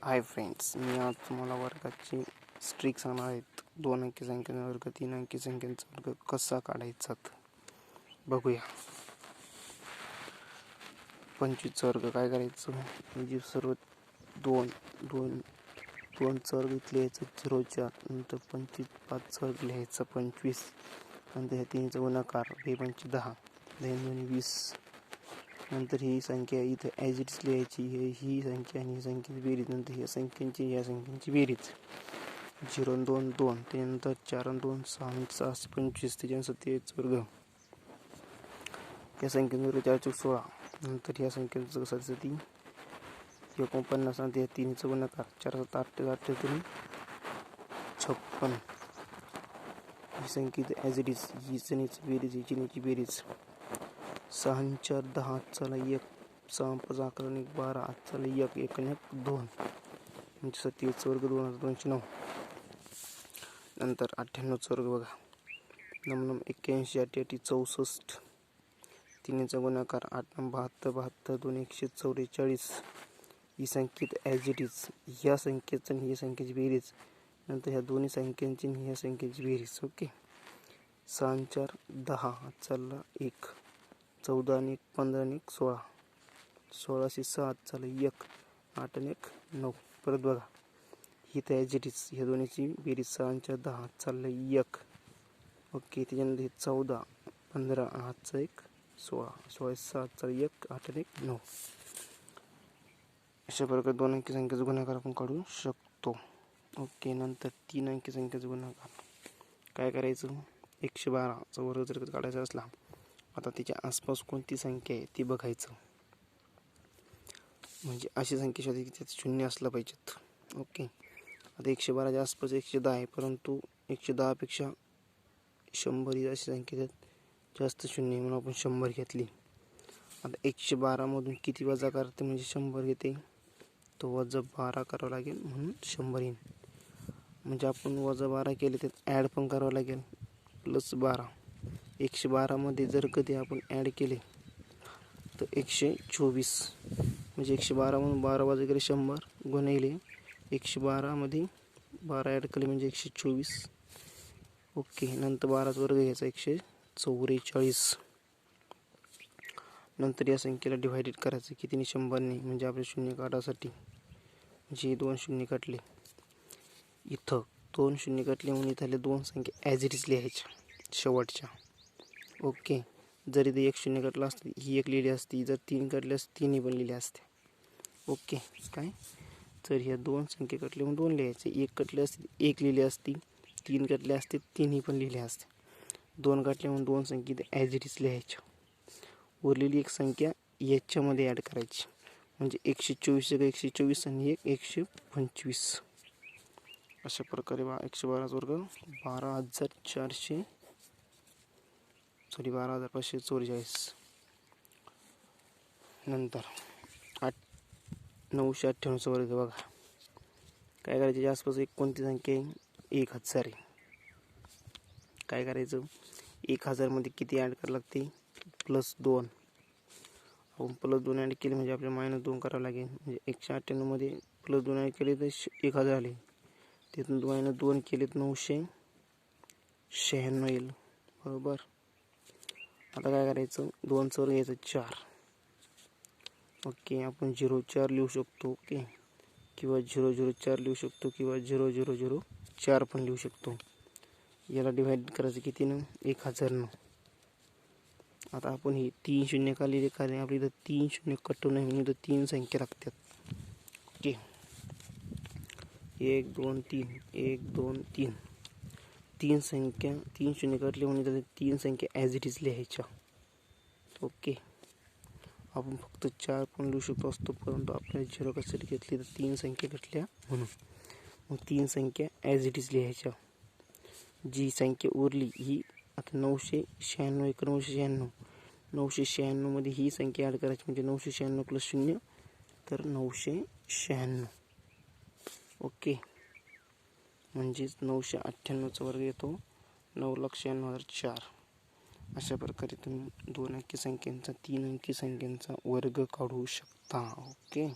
Hi friends, मी आज तुम्हाला वर्गाची स्ट्रिक सांगणार आहेत. 2 अंकी संख्येचा वर्ग, 3 अंकी संख्येचा वर्ग कसा काढायचा बघूया. 25चा वर्ग काय करायचं, म्हणजे सर्व दोन वर्ग इथले यायचं 0च्या नंतर 25 5चा वर्ग लिहायचा 25, नंतर ह्या 3चा गुणाकार 2 10 2 20, नंतर ही संख्या इथे ॲज इट इज लिहायची. ही संख्या आणि ही संख्येची बेरीज, नंतर ह्या संख्यांची बेरीज 0 2 2, त्यानंतर 4 2 6 6 25, त्याच्यानंतर 27 वर्ग, या संख्येचा वर्ग 4 चौक 16, नंतर ह्या संख्येचं कसं असतं ती 49, नंतर या 3चा गुणाकार 4 7 8 8 3 56, ही संख्या इथे ॲज इट इज, ही जणीची बेरीज, ही जणीची बेरीज 6 4 10 चला 1, 6 5 11 1 12 चला 1 1 1 2, म्हणजे 27 वर्ग 2209. नंतर 98चा वर्ग बघा, 9 9 81 8 8 64, 3चा गुणाकार 8 9 72 72 2 144, ही संख्येत ॲज इट इज, ह्या संख्येचं आणि ह्या संख्येची बेरीज, नंतर ह्या दोन्ही संख्यांची आणि ह्या संख्येची बेरीज. ओके, 6 4 10 चला 1, 14 1 15 1 16, 16 7 चला 1 8 1 9. परत बघा, ही तर ॲज इट इज, ह्या दोन्हीची बेरीज 6 4 10 चाललं 1. ओके, त्याच्यानंतर हे 14 15 8 1 16, 16 7 चाललं 1 8 1 9. अशा प्रकारे 2 अंकी संख्येचा गुणाकार आपण काढू शकतो. ओके, नंतर 3 अंकी संख्येचा गुणाकार काय करायचं, 112चा वर्ग जर काढायचा असला, आता त्याच्या आसपास कोणती संख्या आहे ती बघायचं, म्हणजे अशी संख्या शोधायची की त्यात 0 असला पाहिजेत. ओके, आता 112च्या आसपास 110 आहे, परंतु 110 पेक्षा 100 ही अशी संख्या त्यात जास्त 0 आहे, म्हणून आपण 100 घेतली. आता 112 किती वजा करते म्हणजे 100 घेते, तो वजा 12 करावं लागेल, म्हणून 100 येईल. म्हणजे आपण वजा 12 केले त्यात ॲड पण करावं लागेल, प्लस 12. 112 जर कधी आपण ॲड केले तर 124, म्हणजे 112 12 वजा केले 100 गुणिले 112 12 ॲड केले म्हणजे 124. ओके, नंतर 12चा वर्ग घ्यायचा 144, नंतर या संख्येला डिवायडेड करायचं कितीने 100ने, म्हणजे आपले 0 काढायसाठी, म्हणजे 2 0 काढले, इथं 2 0 काढले म्हणून इथले 2 संख्या ॲज इट इज लिहायच्या शेवटच्या. ओके, जर इथे 1 0 काढला असतं ही 1 लिहिली असती, जर 3 काढले असते 3 पण लिहिले असते. ओके, काय तर ह्या 2 संख्या कटले म्हणून 2 लिहायचे, 1 कटले असते 1 लिहिली असती, 3 कटले असते 3 पण लिहिले असते, 2 काटले म्हणून 2 संख्या ॲज इट इज लिहायच्या. उरलेली एक संख्या याच्यामध्ये ॲड करायची, म्हणजे 124 124 आणि 125. अशा प्रकारे 112चा वर्ग 12,544. नंतर 998चा वर्ग बघा, काय करायचं, त्याच्या आसपास एक कोणती संख्या आहे, 1000 आहे. काय करायचं, 1000 किती ॲड करावं लागते, +2. आपण +2 ॲड केले म्हणजे आपल्याला -2 करावं लागेल, म्हणजे 198 +2 ॲड केले तर 1000 आले, तिथून -2 केले तर 996 येईल. बरोबर. आता काय करायचं, 2चा वर्ग घ्यायचं 4. ओके, आपण 04 लिहू शकतो. ओके, किंवा 004 लिहू शकतो, किंवा 0004 पण लिहू शकतो. याला डिवाइड करायचं कितीनं, 1000नं. आता आपण ही 3 0 का लिहिले, कारण आपल्या इथं 3 0 कटू नये म्हणून इथं 3 संख्या लागतात. ओके, 1 2 3 1 2 3, 3 संख्या 3 0 कटले म्हणून इथं 3 संख्या ॲज इट इज लिहायच्या. ओके, आपण फक्त 4 पण लिहू शकतो असतो, परंतु आपल्याला 0 कशासाठी घेतली तर 3 संख्या घेतल्या म्हणून, मग 3 संख्या ॲज इट इज लिहायच्या. जी संख्या उरली ही आता 996 1 996, 996 ही संख्या ॲड करायची, म्हणजे 996 + 0 तर 996. ओके, म्हणजेच 998चा वर्ग येतो 9,96,004. अशा प्रकारे तुम्ही 2 अंकी संख्यांचा 3 अंकी संख्यांचा वर्ग काढू शकता. ओके.